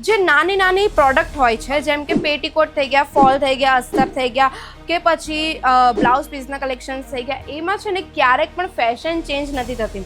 જે નાની નાની પ્રોડક્ટ હોય છે જેમ કે પેટીકોટ થઈ ગયા, ફોલ થઈ ગયા, અસ્તર થઈ ગયા કે પછી બ્લાઉઝ પીસના કલેક્શન્સ થઈ ગયા, એમાં છે ને ક્યારેક પણ ફેશન ચેન્જ નથી થતી.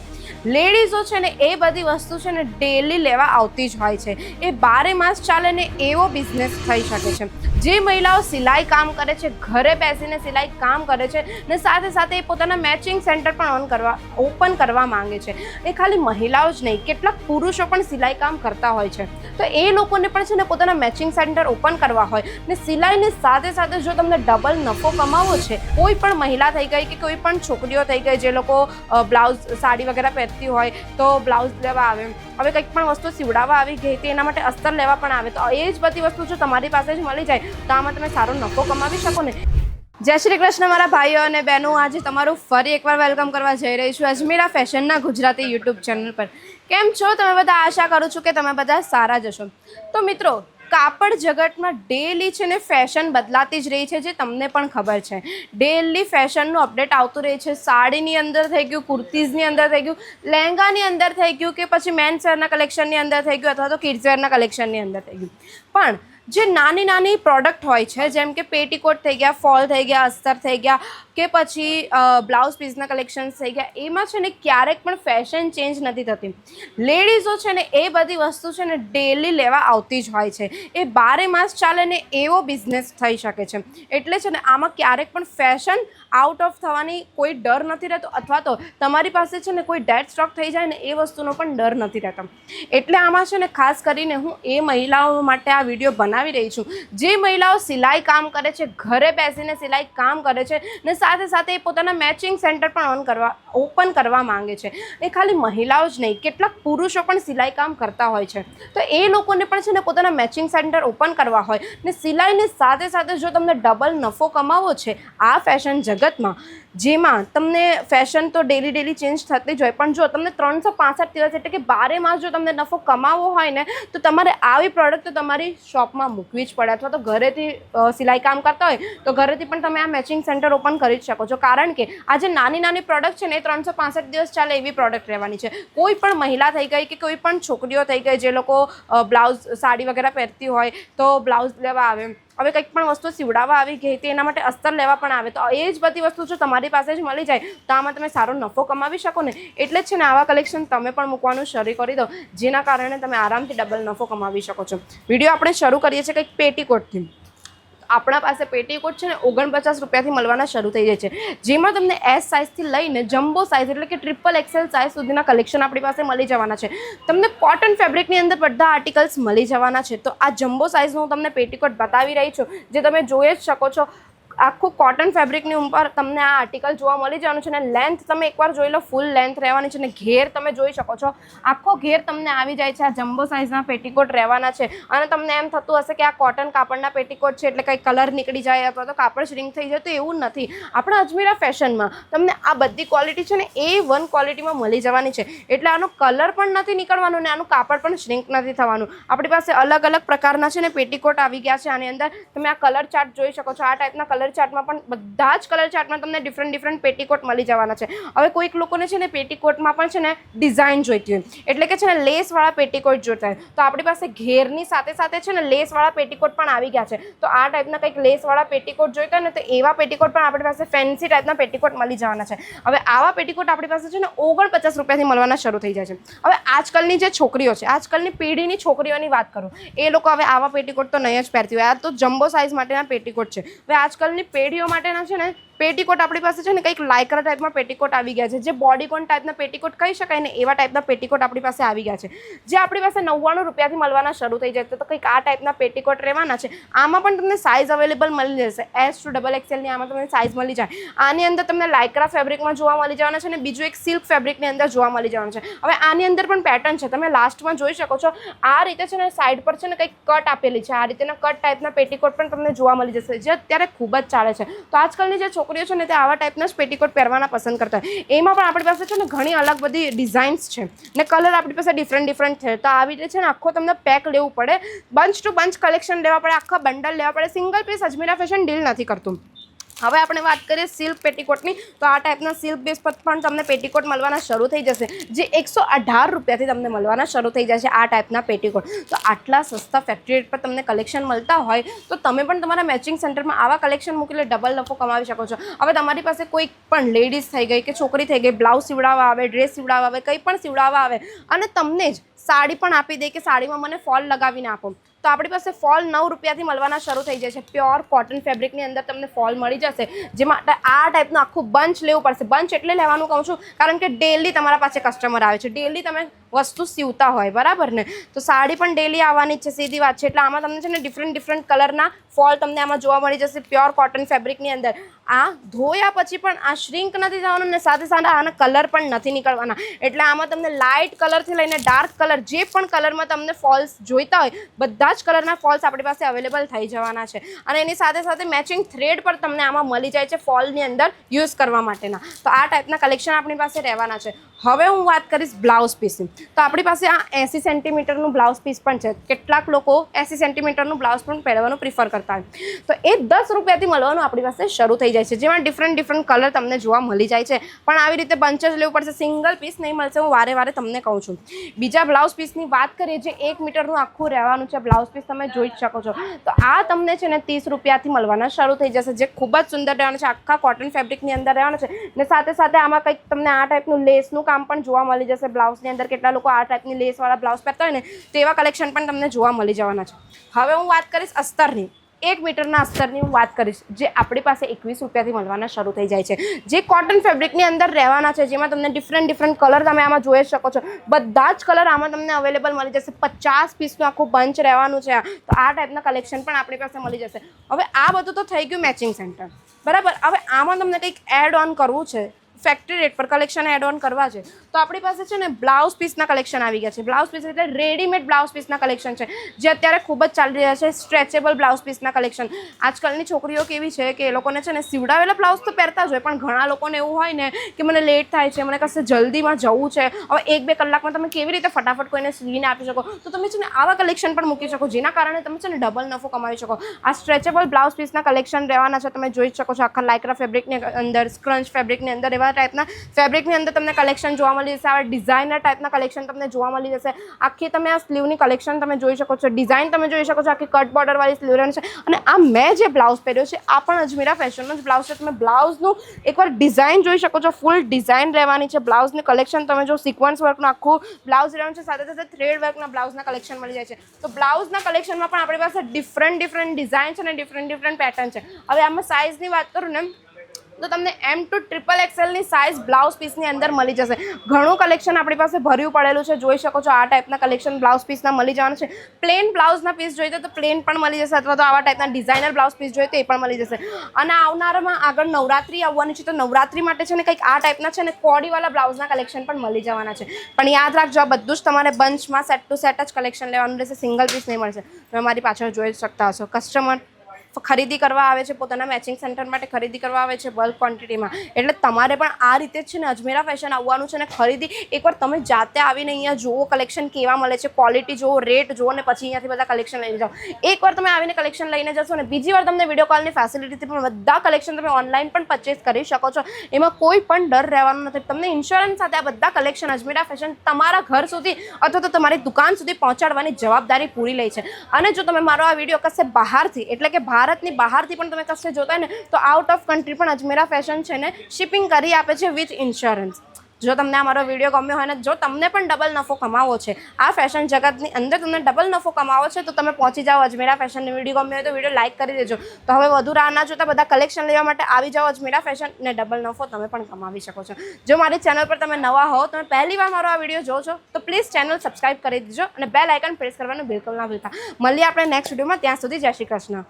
લેડીઝો છે ને એ બધી વસ્તુ છે ને ડેલી લેવા આવતી જ હોય છે. એ 12 માસ ચાલે ને એવો બિઝનેસ થઈ શકે છે. જે મહિલાઓ સિલાઈ કામ કરે છે, ઘરે બેસીને સિલાઈ કામ કરે છે ને સાથે સાથે એ પોતાના મેચિંગ સેન્ટર પણ ઓપન કરવા માંગે છે. એ ખાલી મહિલાઓ જ નહીં, કેટલાક પુરુષો પણ સિલાઈ કામ કરતા હોય છે. તો એ લોકોને પણ છે ને પોતાના મેચિંગ સેન્ટર ઓપન કરવા હોય ને સિલાઈની સાથે સાથે જો તમને ડબલ નફો કમાવો છે, કોઈ પણ મહિલા થઈ ગઈ કે કોઈ પણ છોકરીઓ થઈ ગઈ જે લોકો બ્લાઉઝ સાડી વગેરે પહેરતી હોય તો બ્લાઉઝ લેવા આવે, હવે કંઈક પણ વસ્તુ સીવડાવવા આવી ગઈ તો એના માટે અસ્તર લેવા પણ આવે, તો એ જ બધી વસ્તુ જો તમારી પાસે જ મળી જાય તો આમાં તમે સારો નફો કમાવી શકો ને. જય શ્રી કૃષ્ણ મારા ભાઈઓ અને બહેનો, આજે તમારું ફરી એકવાર વેલકમ કરવા જઈ રહી છું અજમેરા ફેશનના ગુજરાતી યુટ્યુબ ચેનલ પર. કેમ છો તમે બધા? આશા કરું છું કે તમે બધા સારા જ હશો. તો મિત્રો, કાપડ જગતમાં ડેલી છે ને ફેશન બદલાતી જ રહી છે, જે તમને પણ ખબર છે. ડેલી ફેશનનું અપડેટ આવતું રહે છે. સાડીની અંદર થઈ ગયું, કુર્તીઝની અંદર થઈ ગયું, લહેંગાની અંદર થઈ ગયું કે પછી મેન્સ વેરના કલેક્શનની અંદર થઈ ગયું અથવા તો કિડ્સ વેરના કલેક્શનની અંદર થઈ ગયું. પણ જે નાની નાની પ્રોડક્ટ હોય છે જેમ કે પેટીકોટ થઈ ગયા, ફોલ થઈ ગયા, અસ્તર થઈ ગયા કે પછી બ્લાઉઝ પીસના કલેક્શન્સ થઈ ગયા, એમાં છે ને ક્યારેક પણ ફેશન ચેન્જ નથી થતી. લેડીઝો છે ને એ બધી વસ્તુ છે ને ડેલી લેવા આવતી જ હોય છે. એ 12 માસ ચાલે ને એવો બિઝનેસ થઈ શકે છે. એટલે છે ને આમાં ક્યારેક પણ ફેશન આઉટ ઓફ થવાની કોઈ ડર નથી રહેતો, અથવા તો તમારી પાસે છે ને કોઈ ડેડ સ્ટોક થઈ જાય ને એ વસ્તુનો પણ ડર નથી રહેતો. એટલે આમાં છે ને ખાસ કરીને હું એ મહિલાઓ માટે આ વિડીયો બનાવી રહી છું જે મહિલાઓ સિલાઈ કામ કરે છે, ઘરે બેસીને સિલાઈ કામ કરે છે ને સાથે સાથે એ પોતાના મેચિંગ સેન્ટર પણ ઓપન કરવા માંગે છે. એ ખાલી મહિલાઓ જ નહીં, કેટલાક પુરુષો પણ સિલાઈ કામ કરતા હોય છે. તો એ લોકોને પણ છે ને પોતાના મેચિંગ સેન્ટર ઓપન કરવા હોય ને સિલાઈની સાથે સાથે જો તમને ડબલ નફો કમાવો છે આ ફેશન જગતમાં, જેમાં તમને ફેશન તો ડેલી ચેન્જ થતી જ હોય, પણ જો તમને 365 દિવસ એટલે કે 12 માસ જો તમને નફો કમાવવો હોય ને તો તમારે આવી પ્રોડક્ટ તો તમારી શોપમાં મૂકવી જ પડે, અથવા તો ઘરેથી સિલાઈ કામ કરતા હોય તો ઘરેથી પણ તમે આ મેચિંગ સેન્ટર ઓપન કરી જ શકો છો. કારણ કે આ જે નાની પ્રોડક્ટ છે ને એ 365 દિવસ ચાલે એવી પ્રોડક્ટ રહેવાની છે. કોઈ પણ મહિલા થઈ ગઈ કે કોઈ પણ છોકરીઓ થઈ ગઈ જે લોકો બ્લાઉઝ સાડી વગેરે પહેરતી હોય તો બ્લાઉઝ લેવા આવે, હવે કંઈક પણ વસ્તુ સીવડાવવા આવી ગઈ તો એના માટે અસ્તર લેવા પણ આવે, તો એ જ બધી વસ્તુ જો તમારી પાસે જ મળી જાય તો આમાં તમે સારો નફો કમાવી શકો ને. એટલે જ છે ને આવા કલેક્શન તમે પણ મૂકવાનું શરૂ કરી દો, જેના કારણે તમે આરામથી ડબલ નફો કમાવી શકો છો. વિડીયો આપણે શરૂ કરીએ છીએ કંઈક પેટીકોટથી. આપણા પાસે પેટીકોટ છે ને 49 રૂપિયાથી મળવાના શરૂ થઈ જાય છે, જેમાં તમને એસ સાઇઝથી લઈને જમ્બો સાઇઝ એટલે કે ટ્રિપલ એક્સેલ સાઇઝ સુધીના કલેક્શન આપણી પાસે મળી જવાના છે. તમને કોટન ફેબ્રિકની અંદર બધા આર્ટિકલ્સ મળી જવાના છે. તો આ જમ્બો સાઇઝનું હું તમને પેટીકોટ બતાવી રહી છું, જે તમે જોઈ જ શકો છો. આખું કોટન ફેબ્રિકની ઉપર તમને આ આર્ટિકલ જોવા મળી જવાનું છે અને લેન્થ તમે એકવાર જોઈ લો, ફૂલ લેન્થ રહેવાની છે. અને ઘેર તમે જોઈ શકો છો, આખો ઘેર તમને આવી જાય છે. આ જમ્બો સાઇઝના પેટીકોટ રહેવાના છે. અને તમને એમ થતું હશે કે આ કોટન કાપડના પેટીકોટ છે એટલે કંઈ કલર નીકળી જાય અથવા તો કાપડ શ્રિંક થઈ જાય, તો એવું નથી. આપણા અજમેરા ફેશનમાં તમને આ બધી ક્વોલિટી છે ને A1 ક્વોલિટીમાં મળી જવાની છે. એટલે આનો કલર પણ નથી નીકળવાનો અને આનું કાપડ પણ શ્રિંક નથી થવાનું. આપણી પાસે અલગ અલગ પ્રકારના છે ને પેટીકોટ આવી ગયા છે. આની અંદર તમે આ કલર ચાર્ટ જોઈ શકો છો. આ ટાઈપના કલર ચાર્ટમાં પણ બધા જ કલર ચાર્ટમાં તમને ડિફરન્ટ પેટીકોટ મળી જવાના છે. હવે કોઈક લોકોને છે ને પેટીકોટમાં પણ છે ને ડિઝાઇન જોઈતી હોય, એટલે કે છે ને લેસવાળા પેટીકોટ જોતા હોય, તો આપણી પાસે ઘેરની સાથે સાથે છે ને લેસવાળા પેટીકોટ પણ આવી ગયા છે. તો આ ટાઈપના કંઈક લેસવાળા પેટીકોટ જોઈતા હોય ને તો એવા પેટીકોટ પણ આપણી પાસે ફેન્સી ટાઈપના પેટીકોટ મળી જવાના છે. હવે આવા પેટીકોટ આપણી પાસે છે ને 49 રૂપિયાથી મળવાના શરૂ થઈ જાય છે. હવે આજકાલની જે છોકરીઓ છે, આજકાલની પેઢીની છોકરીઓની વાત કરું, એ લોકો હવે આવા પેટીકોટ તો નહીં જ પહેરતી હોય. આ તો જમ્બો સાઇઝ માટેના પેટીકોટ છે. હવે આજકાલની પેઢીઓ માટેના છે ને પેટીકોટ આપણી પાસે છે ને કંઈક લાયક્રા ટાઈપમાં પેટીકોટ આવી ગયા છે, જે બોડીકોન ટાઈપના પેટીકોટ કહી શકાય ને એવા ટાઈપના પેટીકોટ આપણી પાસે આવી ગયા છે, જે આપણી પાસે 99 રૂપિયાથી મળવાના શરૂ થઈ જાય. તો કંઈક આ ટાઈપના પેટીકોટ રહેવાના છે. આમાં પણ તમને સાઇઝ અવેલેબલ મળી જશે, S to XXL ની આમાં તમને સાઇઝ મળી જાય. આની અંદર તમને લાયક્રા ફેબ્રિકમાં જોવા મળી જવાના છે અને બીજું એક સિલ્ક ફેબ્રિકની અંદર જોવા મળી જવાનું છે. હવે આની અંદર પણ પેટર્ન છે, તમે લાસ્ટમાં જોઈ શકો છો. આ રીતે છે ને સાઈડ પર છે ને કંઈક કટ આપેલી છે, આ રીતેના કટ ટાઈપના પેટીકોટ પણ તમને જોવા મળી જશે, જે અત્યારે ખૂબ જ ચાલે છે. તો આજકાલની જે છોકરીઓ છે ને તે આવા ટાઈપના જ પેટીકોટ પહેરવાના પસંદ કરતા હોય. એમાં પણ આપણી પાસે છે ને ઘણી અલગ બધી ડિઝાઇન્સ છે ને કલર આપણી પાસે ડિફરન્ટ છે. તો આવી રીતે છે ને આખો તમને પેક લેવું પડે, બંચ ટુ બંચ કલેક્શન લેવા પડે, આખા બંડલ લેવા પડે. Single piece Ajmera Fashion deal નથી કરતું. હવે આપણે વાત કરીએ સિલ્ક પેટીકોટની, તો આ ટાઈપના સિલ્ક બેઝ પર પણ તમને પેટીકોટ મળવાના શરૂ થઈ જશે, જે 118 રૂપિયાથી તમને મળવાના શરૂ થઈ જશે આ ટાઈપના પેટીકોટ. તો આટલા સસ્તા ફેક્ટરી રેટ પર તમને કલેક્શન મળતા હોય તો તમે પણ તમારા મેચિંગ સેન્ટરમાં આવા કલેક્શન મૂકીને ડબલ નફો કમાવી શકો છો. હવે તમારી પાસે કોઈ પણ લેડીઝ થઈ ગઈ કે છોકરી થઈ ગઈ, બ્લાઉઝ સીવડાવવા આવે, ડ્રેસ સીવડાવવા આવે, કંઈ પણ સીવડાવવા આવે અને તમને જ સાડી પણ આપી દે કે સાડીમાં મને ફોલ લગાવીને આપો, તો આપણી પાસે ફોલ 9 રૂપિયાથી મળવાના શરૂ થઈ જશે. પ્યોર કોટન ફેબ્રિકની અંદર તમને ફોલ મળી જશે, જે માટે આ ટાઈપનું આખું બંચ લેવું પડશે. બંચ એટલે લેવાનું કહું છું કારણ કે ડેલી તમારા પાસે કસ્ટમર આવે છે, ડેલી તમે વસ્તુ સીવતા હોય, બરાબર ને? તો સાડી પણ ડેલી આવવાની જ છે, સીધી વાત છે. એટલે આમાં તમને છે ને ડિફરન્ટ કલરના ફોલ તમને આમાં જોવા મળી જશે પ્યોર કોટન ફેબ્રિકની અંદર. આ ધોયા પછી પણ આ શ્રિંક નથી થવાનું ને સાથે સાથે આના કલર પણ નથી નીકળવાના. એટલે આમાં તમને લાઇટ કલરથી લઈને ડાર્ક કલર, જે પણ કલરમાં તમને ફોલ્સ જોઈતા હોય બધા જ કલરના ફોલ્સ આપણી પાસે અવેલેબલ થઈ જવાના છે. અને એની સાથે સાથે મેચિંગ થ્રેડ પર તમને આમાં મળી જાય છે ફોલની અંદર યુઝ કરવા માટેના. તો આ ટાઈપના કલેક્શન આપણી પાસે રહેવાના છે. હવે હું વાત કરીશ બ્લાઉઝ પીસની, તો આપણી પાસે આ 80 સેન્ટીમીટરનું બ્લાઉઝ પીસ પણ છે. કેટલાક લોકો 80 સેન્ટીમીટરનું બ્લાઉઝ પણ પહેરવાનું પ્રિફર કરતા હોય, તો એ 10 રૂપિયાથી મળવાનું આપણી પાસે શરૂ થઈ જાય છે, જેમાં ડિફરન્ટ કલર તમને જોવા મળી જાય છે. પણ આવી રીતે બંચ જ લેવું પડશે, સિંગલ પીસ નહીં મળશે, હું વારે તમને કહું છું. બીજા બ્લાઉઝ પીસની વાત કરીએ, જે 1 મીટરનું આખું રહેવાનું છે બ્લાઉઝ પીસ, તમે જોઈ જ શકો છો. તો આ તમને છે ને 30 રૂપિયાથી મળવાના શરૂ થઈ જશે, જે ખૂબ જ સુંદર રહેવાનું છે, આખા કોટન ફેબ્રિકની અંદર રહેવાનું છે. ને સાથે સાથે આમાં કંઈક તમને આ ટાઈપનું લેસનું કામ પણ જોવા મળી જશે બ્લાઉઝની અંદર. કેટલા લોકો આ ટાઈપની લેસવાળા બ્લાઉઝ પહેરતા હોય ને, તેવા કલેક્શન પણ તમને જોવા મળી જવાના છે. હવે હું વાત કરીશ અસ્તરની. 1 મીટરના અસ્તરની હું વાત કરીશ, જે આપણી પાસે 21 રૂપિયાથી મળવાના શરૂ થઈ જાય છે, જે કોટન ફેબ્રિકની અંદર રહેવાના છે, જેમાં તમને ડિફરન્ટ કલર તમે આમાં જોઈ શકો છો. બધા જ કલર આમાં તમને અવેલેબલ મળી જશે. 50 પીસનું આખું બંચ રહેવાનું છે. તો આ ટાઈપના કલેક્શન પણ આપણી પાસે મળી જશે. હવે આ બધું તો થઈ ગયું મેચિંગ સેન્ટર, બરાબર. હવે આમાં તમને કંઈક એડ ઓન કરવું છે, ફેક્ટરી રેટ પર કલેક્શન એડ ઓન કરવા છે, તો આપણી પાસે છે ને બ્લાઉઝ પીસના કલેક્શન આવી ગયા છે. બ્લાઉઝ પીસ એટલે રેડીમેડ બ્લાઉઝ પીસના કલેક્શન છે, જે અત્યારે ખૂબ જ ચાલી રહ્યા છે. સ્ટ્રેચેબલ બ્લાઉઝ પીસના કલેક્શન. આજકાલની છોકરીઓ કેવી છે કે એ લોકોને છે ને સીવડાવેલા બ્લાઉઝ તો પહેરતા જ હોય, પણ ઘણા લોકોને એવું હોય ને કે મને લેટ થાય છે, મને કશે જલ્દીમાં જવું છે, હવે 1-2 કલાકમાં તમે કેવી રીતે ફટાફટ કોઈને સીવીને આપી શકો, તો તમે છે ને આવા કલેક્શન પણ મૂકી શકો, જેના કારણે તમે છે ને ડબલ નફો કમાવી શકો. આ સ્ટ્રેચેબલ બ્લાઉઝ પીસના કલેક્શન રહેવાના છે, તમે જોઈ શકો છો. આખા લાઇક્રા ફેબ્રિકની અંદર, સ્ક્રંચ ફેબ્રિકની અંદર, એવા ટાઈપના ફેબ્રિકની અંદર તમને કલેક્શન જોવા મળી જશે. આવા ડિઝાઇનર ટાઈપના કલેક્શન તમને જોવા મળી જશે. આખી તમે આ સ્લીવની કલેક્શન તમે જોઈ શકો છો, ડિઝાઇન તમે જોઈ શકો છો, આખી કટ બોર્ડરવાળી સ્લીવ રહેવાની છે. અને આ મેં જે બ્લાઉઝ પહેર્યો છે આ પણ અજમેરા ફેશનનો જ બ્લાઉઝ છે. તમે બ્લાઉઝનું એકવાર ડિઝાઇન જોઈ શકો છો, ફૂલ ડિઝાઇન રહેવાની છે. બ્લાઉઝની કલેક્શન તમે જો સિક્વન્સ વર્કનું આખું બ્લાઉઝ રહેવાનું છે, સાથે સાથે થ્રેડ વર્કના બ્લાઉઝના કલેક્શન મળી જાય છે. તો બ્લાઉઝના કલેક્શનમાં પણ આપણી પાસે ડિફરન્ટ ડિઝાઇન છે અને ડિફરન્ટ પેટર્ન છે. હવે આમાં સાઇઝની વાત કરું ને તો તમને M to XXL ની સાઇઝ બ્લાઉઝ પીસની અંદર મળી જશે. ઘણું કલેક્શન આપણી પાસે ભર્યું પડેલું છે, જોઈ શકો છો. આ ટાઈપના કલેક્શન બ્લાઉઝ પીસના મળી જવાનું છે. પ્લેન બ્લાઉઝના પીસ જોઈએ તો પ્લેન પણ મળી જશે, અથવા તો આવા ટાઈપના ડિઝાઇનર બ્લાઉઝ પીસ જોઈએ તો એ પણ મળી જશે. અને આવનારામાં આગળ નવરાત્રી આવવાની છે, તો નવરાત્રી માટે છે ને કંઈક આ ટાઈપના છે ને કોડીવાળા બ્લાઉઝના કલેક્શન પણ મળી જવાના છે. પણ યાદ રાખજો, આ બધું જ તમારે બંચમાં સેટ ટુ સેટ જ કલેક્શન લેવાનું રહેશે, સિંગલ પીસ નહીં મળશે. તમે મારી પાછળ જોઈ શકતા હશો, કસ્ટમર ખરીદી કરવા આવે છે, પોતાના મેચિંગ સેન્ટર માટે ખરીદી કરવા આવે છે બલ્ક ક્વોન્ટિટીમાં. એટલે તમારે પણ આ રીતે જ છે ને અજમેરા ફેશન આવવાનું છે ને ખરીદી એકવાર તમે જાતે આવીને અહીંયા જુઓ કલેક્શન કેવા મળે છે, ક્વોલિટી જુઓ, રેટ જુઓ, ને પછી અહીંયાથી બધા કલેક્શન લઈને જાઓ. એકવાર તમે આવીને કલેક્શન લઈને જશો ને, બીજી વાર તમને વિડીયો કોલની ફેસિલિટીથી પણ બધા કલેક્શન તમે ઓનલાઈન પણ પરચેસ કરી શકો છો. એમાં કોઈ પણ ડર રહેવાનો નથી. તમને ઇન્સ્યોરન્સ સાથે આ બધા કલેક્શન અજમેરા ફેશન તમારા ઘર સુધી અથવા તો તમારી દુકાન સુધી પહોંચાડવાની જવાબદારી પૂરી લે છે. અને જો તમે મારો આ વિડીયો કશે બહારથી એટલે કે ભારતની બહારથી પણ તમે કશે જોતા હોય ને, તો આઉટ ઓફ કન્ટ્રી પણ અજમેરા ફેશન છે ને શિપિંગ કરી આપે છે વિથ ઇન્સ્યોરન્સ. જો તમને આ મારો વિડીયો ગમ્યો હોય ને, જો તમને પણ ડબલ નફો કમાવો છે, આ ફેશન જગતની અંદર તમને ડબલ નફો કમાવો છે, તો તમે પહોંચી જાઓ અજમેરા ફેશનને. વિડીયો ગમ્યો હોય તો વિડીયો લાઇક કરી દેજો. તો હવે વધુ રાહ ના જોતા બધા કલેક્શન લેવા માટે આવી જાઓ અજમેરા ફેશન, ને ડબલ નફો તમે પણ કમાવી શકો છો. જો મારી ચેનલ પર તમે નવા હો, તમે પહેલી વાર મારો આ વિડીયો જો છો, તો પ્લીઝ ચેનલ સબસ્ક્રાઇબ કરી દેજો અને બેલ આઇકન પ્રેસ કરવાનું બિલકુલ ના ભૂલતા. મળીએ આપણે નેક્સ્ટ વિડીયોમાં. ત્યાં સુધી જય શ્રી કૃષ્ણ.